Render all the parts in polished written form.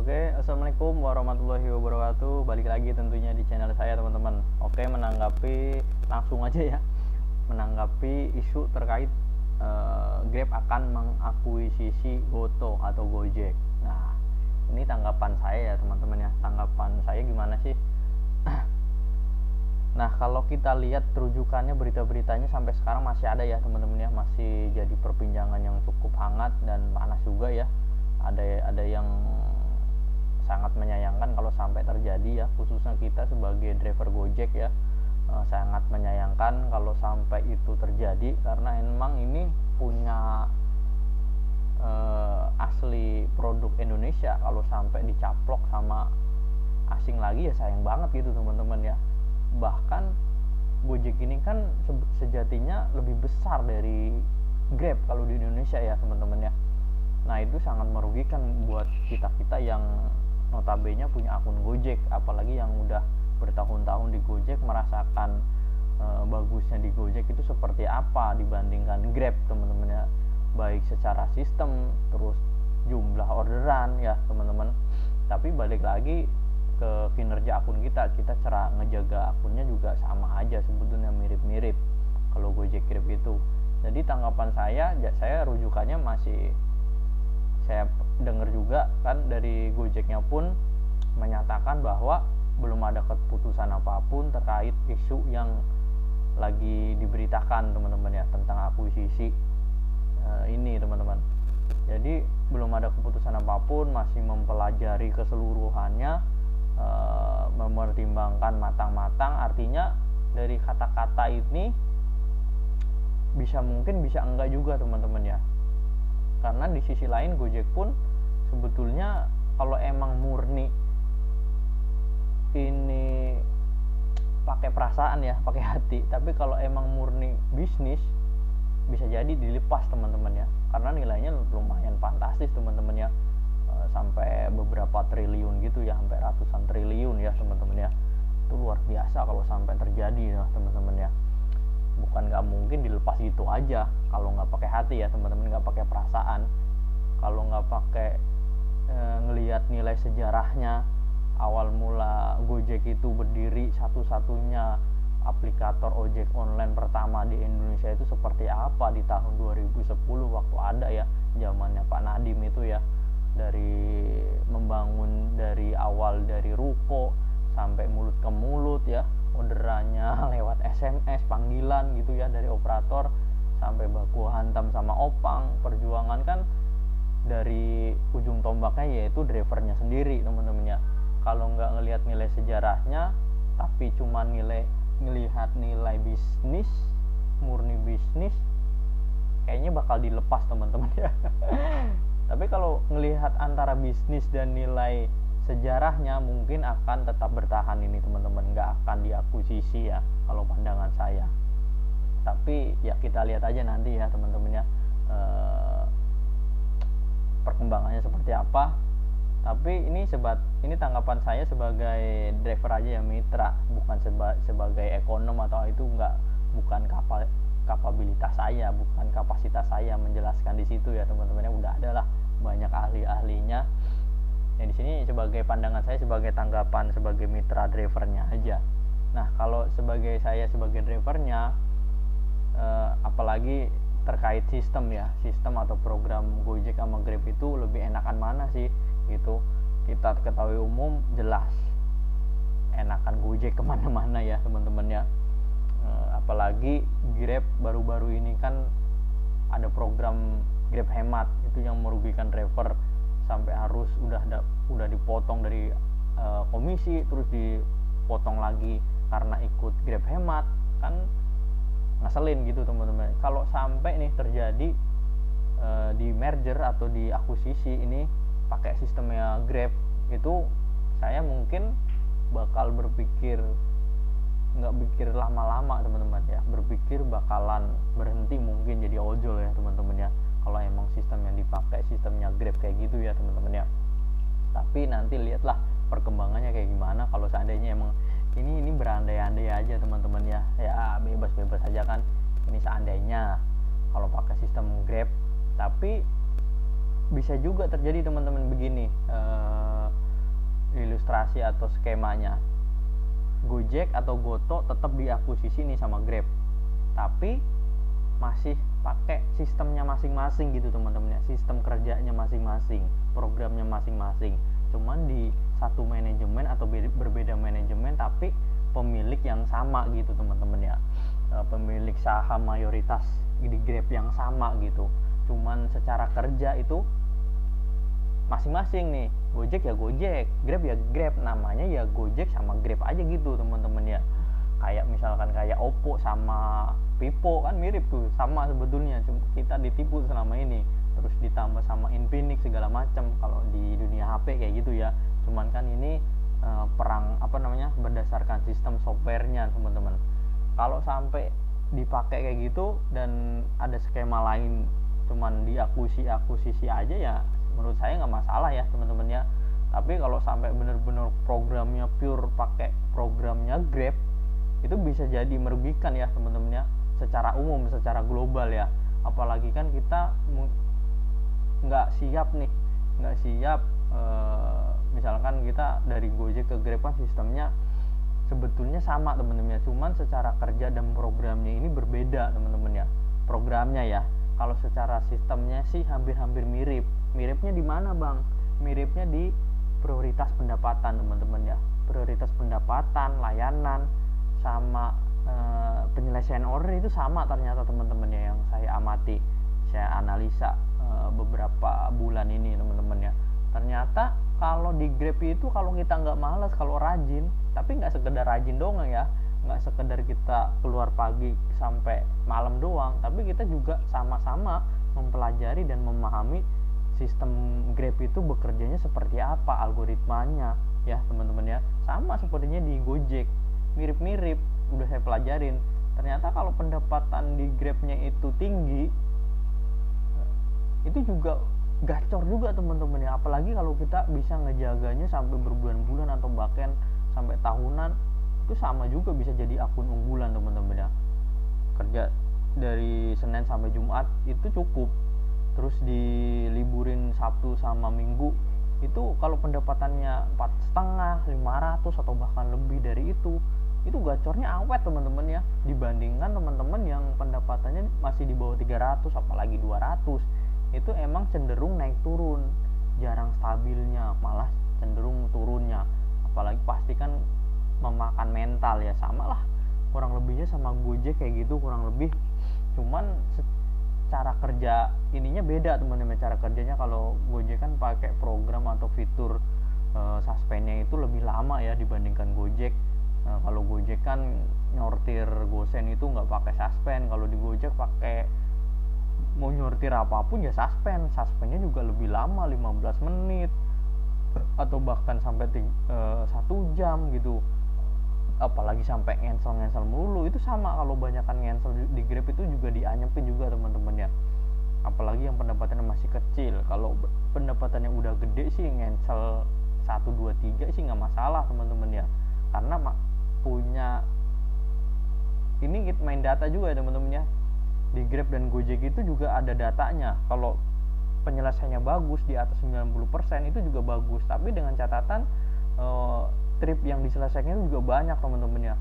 Oke, assalamualaikum warahmatullahi wabarakatuh. Balik lagi tentunya di channel saya, teman-teman. Oke, langsung aja ya, menanggapi isu terkait Grab akan mengakuisisi Goto atau Gojek. Nah, ini tanggapan saya ya, teman-teman ya. Tanggapan saya gimana sih? Nah, kalau kita lihat rujukannya, berita-beritanya sampai sekarang masih ada ya, teman-teman ya. Masih jadi perbincangan yang cukup hangat dan panas juga ya. Ada yang sangat menyayangkan kalau sampai terjadi ya, khususnya kita sebagai driver Gojek ya, sangat menyayangkan kalau sampai itu terjadi, karena emang ini punya asli produk Indonesia. Kalau sampai dicaplok sama asing lagi ya sayang banget gitu, teman-teman ya. Bahkan Gojek ini kan sejatinya lebih besar dari Grab kalau di Indonesia ya, teman-teman ya. Nah, itu sangat merugikan buat kita-kita yang notabene punya akun Gojek, apalagi yang udah bertahun-tahun di Gojek, merasakan bagusnya di Gojek itu seperti apa dibandingkan Grab, teman-teman ya. Baik secara sistem, terus jumlah orderan ya, teman-teman. Tapi balik lagi ke kinerja akun kita cara ngejaga akunnya juga sama aja, sebetulnya mirip-mirip kalau Gojek Grab itu. Jadi tanggapan saya rujukannya masih, saya dengar juga kan dari Gojeknya pun menyatakan bahwa belum ada keputusan apapun terkait isu yang lagi diberitakan, teman-teman ya, tentang akuisisi ini, teman-teman. Jadi belum ada keputusan apapun, masih mempelajari keseluruhannya, mempertimbangkan matang-matang. Artinya dari kata-kata ini bisa mungkin bisa enggak juga, teman-teman ya. Karena di sisi lain Gojek pun sebetulnya kalau emang murni ini pakai perasaan ya, pakai hati, tapi kalau emang murni bisnis bisa jadi dilepas, teman-teman ya. Karena nilainya lumayan fantastis, teman-teman ya, sampai beberapa triliun gitu ya, sampai ratusan triliun ya, teman-teman ya. Itu luar biasa kalau sampai terjadi ya, teman-teman ya. Bukan nggak mungkin dilepas gitu aja kalau nggak pakai hati ya, teman-teman, nggak pakai perasaan, kalau nggak pakai ngelihat nilai sejarahnya. Awal mula Gojek itu berdiri, satu-satunya aplikator ojek online pertama di Indonesia itu seperti apa di tahun 2010 waktu ada ya, zamannya Pak Nadiem itu ya. Dari membangun dari awal, dari ruko sampai mulut ke mulut ya, orderannya lewat SMS, panggilan gitu ya dari operator, sampai baku hantam sama opang. Perjuangan kan dari ujung tombaknya yaitu drivernya sendiri, teman-teman ya. Kalau nggak ngelihat nilai sejarahnya, tapi cuma ngelihat nilai bisnis, murni bisnis, kayaknya bakal dilepas, teman-teman ya. Tapi kalau ngelihat antara bisnis dan nilai sejarahnya, mungkin akan tetap bertahan ini, teman-teman, nggak akan diakuisisi ya kalau pandangan saya. Tapi ya kita lihat aja nanti ya, teman-teman ya, perkembangannya seperti apa. Tapi ini tanggapan saya sebagai driver aja ya, mitra, bukan sebagai ekonom, atau itu bukan kapabilitas saya, bukan kapasitas saya menjelaskan di situ ya, teman-teman ya. Udah ada lah banyak ahli-ahlinya. Yang di sini sebagai pandangan saya, sebagai tanggapan sebagai mitra drivernya aja. Nah, kalau saya sebagai drivernya, apalagi terkait sistem ya, sistem atau program Gojek sama Grab itu lebih enakan mana sih gitu. Kita ketahui umum jelas enakan Gojek kemana-mana ya, teman-teman ya. Apalagi Grab baru-baru ini kan ada program Grab Hemat, itu yang merugikan driver sampai harus udah dipotong dari komisi, terus dipotong lagi karena ikut Grab Hemat. Kan ngeselin gitu, teman-teman. Kalau sampai nih terjadi di merger atau di akuisisi ini pakai sistemnya Grab, itu saya mungkin bakal nggak pikir lama-lama, teman-teman ya, berpikir bakalan berhenti mungkin jadi ojol ya, teman-teman ya, kalau emang sistem yang dipakai sistemnya Grab kayak gitu ya, teman-teman ya. Tapi nanti lihatlah perkembangannya kayak gimana. Kalau seandainya emang ini berandai-andai aja, teman-teman ya, ya bebas-bebas aja kan. Ini seandainya kalau pakai sistem Grab. Tapi bisa juga terjadi, teman-teman, begini, ilustrasi atau skemanya, Gojek atau Goto tetap diakuisisi nih sama Grab, tapi masih pakai sistemnya masing-masing gitu teman-teman ya, sistem kerjanya masing-masing, programnya masing-masing, cuman di satu manajemen atau berbeda manajemen tapi pemilik yang sama gitu teman-teman ya, pemilik saham mayoritas di Grab yang sama gitu, cuman secara kerja itu masing-masing nih. Gojek ya Gojek, Grab ya Grab, namanya ya Gojek sama Grab aja gitu teman-teman ya. Kayak misalkan kayak Oppo sama Vivo kan mirip tuh, sama sebetulnya, cuma kita ditipu selama ini. Terus ditambah sama Infinix segala macam kalau di dunia HP kayak gitu ya. Cuman kan ini perang berdasarkan sistem softwarenya teman-teman. Kalau sampai dipakai kayak gitu dan ada skema lain cuman diakuisisi aja ya, menurut saya nggak masalah ya teman-teman ya. Tapi kalau sampai benar-benar programnya pure pakai programnya Grab, itu bisa jadi merugikan ya teman-teman ya, secara umum, secara global ya. Apalagi kan kita nggak siap misalkan kita dari Gojek ke Grab kan sistemnya sebetulnya sama teman-teman ya, cuman secara kerja dan programnya ini berbeda teman-teman ya, programnya ya. Kalau secara sistemnya sih hampir-hampir mirip. Miripnya di mana bang? Miripnya di prioritas pendapatan teman-teman ya, prioritas pendapatan, layanan, sama penyelesaian order itu sama ternyata teman-teman ya, yang saya amati, saya analisa beberapa bulan ini teman-teman ya. Ternyata kalau di Grab itu kalau kita nggak malas, kalau rajin, tapi nggak sekedar rajin doang ya, nggak sekedar kita keluar pagi sampai malam doang, tapi kita juga sama-sama mempelajari dan memahami sistem Grab itu bekerjanya seperti apa, algoritmanya ya teman-teman ya. Sama sepertinya di Gojek, mirip-mirip, udah saya pelajarin. Ternyata kalau pendapatan di Grabnya itu tinggi, itu juga gacor juga teman-teman ya. Apalagi kalau kita bisa ngejaganya sampai berbulan-bulan atau bahkan sampai tahunan, itu sama juga bisa jadi akun unggulan teman-teman ya. Kerja dari Senin sampai Jumat itu cukup, terus diliburin Sabtu sama Minggu, itu kalau pendapatannya 4,5, 500 atau bahkan lebih dari itu gacornya awet teman-teman ya, dibandingkan teman-teman yang pendapatannya masih di bawah 300 apalagi 200. Itu emang cenderung naik turun, jarang stabilnya, malah cenderung turunnya. Apalagi pasti kan memakan mental ya, sama lah kurang lebihnya sama Gojek kayak gitu kurang lebih. Cuman cara kerja ininya beda teman-teman. Cara kerjanya kalau Gojek kan pakai program atau fitur suspendnya itu lebih lama ya dibandingkan Gojek. Kalau Gojek kan nyortir gosen itu nggak pakai suspend, kalau di Gojek pakai, mau nyortir apapun ya suspendnya juga lebih lama, 15 menit atau bahkan sampai 1 jam gitu. Apalagi sampai ngensel melulu, itu sama kalau banyakan ngensel di Grab itu juga dianyepin juga teman-teman ya. Apalagi yang pendapatannya masih kecil. Kalau pendapatannya udah gede sih ngensel 1, 2, 3 sih nggak masalah teman-teman ya, karena punya ini main data juga ya teman-teman ya. Di Grab dan Gojek itu juga ada datanya. Kalau penyelesaiannya bagus di atas 90% itu juga bagus, tapi dengan catatan trip yang diselesaikan juga banyak teman-teman ya.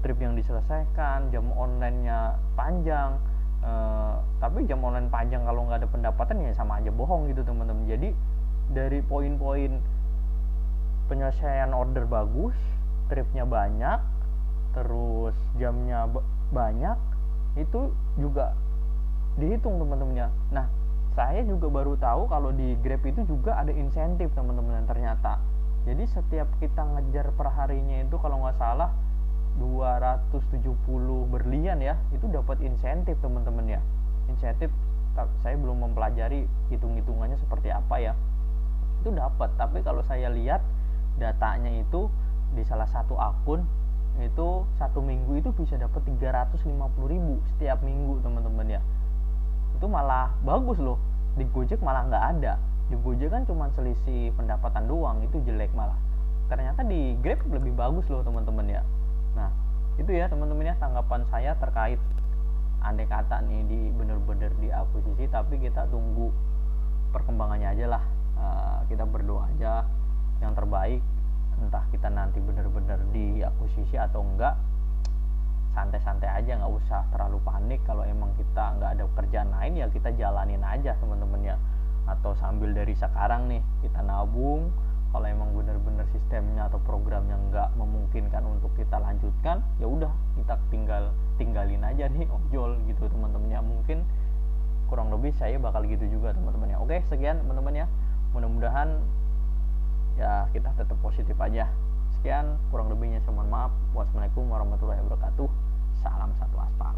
Trip yang diselesaikan, jam online-nya panjang, tapi jam online panjang kalau nggak ada pendapatan ya sama aja bohong gitu teman-teman. Jadi dari poin-poin penyelesaian order bagus, tripnya banyak, terus jamnya banyak, itu juga dihitung teman-temannya. Nah, saya juga baru tahu kalau di Grab itu juga ada insentif teman-teman ternyata. Jadi setiap kita ngejar per harinya itu kalau nggak salah 270 berlian ya, itu dapat insentif teman-teman ya. Insentif saya belum mempelajari hitung-hitungannya seperti apa ya. Itu dapat, tapi kalau saya lihat datanya itu di salah satu akun itu 1 minggu itu bisa dapat 350.000 setiap minggu teman-teman ya. Itu malah bagus loh. Di Gojek malah nggak ada. Di Gojek kan cuma selisih pendapatan doang, itu jelek malah. Ternyata di Grab lebih bagus loh teman-teman ya. Nah itu ya teman-teman ya tanggapan saya terkait andai kata nih di bener-bener diakuisisi, tapi kita tunggu perkembangannya aja lah. Kita berdoa aja yang terbaik. entah kita nanti bener-bener diakuisisi atau enggak, santai-santai aja, nggak usah terlalu panik. Kalau emang kita nggak ada kerjaan lain ya kita jalanin aja teman-teman ya, atau sambil dari sekarang nih kita nabung. Kalau emang bener-bener sistemnya atau programnya nggak memungkinkan untuk kita lanjutkan, ya udah kita tinggalin aja nih ojol gitu teman-teman ya. Mungkin kurang lebih saya bakal gitu juga teman-teman ya. Oke, sekian teman-teman ya, mudah-mudahan ya kita tetap positif aja. Sekian, kurang lebihnya saya mohon maaf. Wassalamualaikum warahmatullahi wabarakatuh. Salam satu aspal.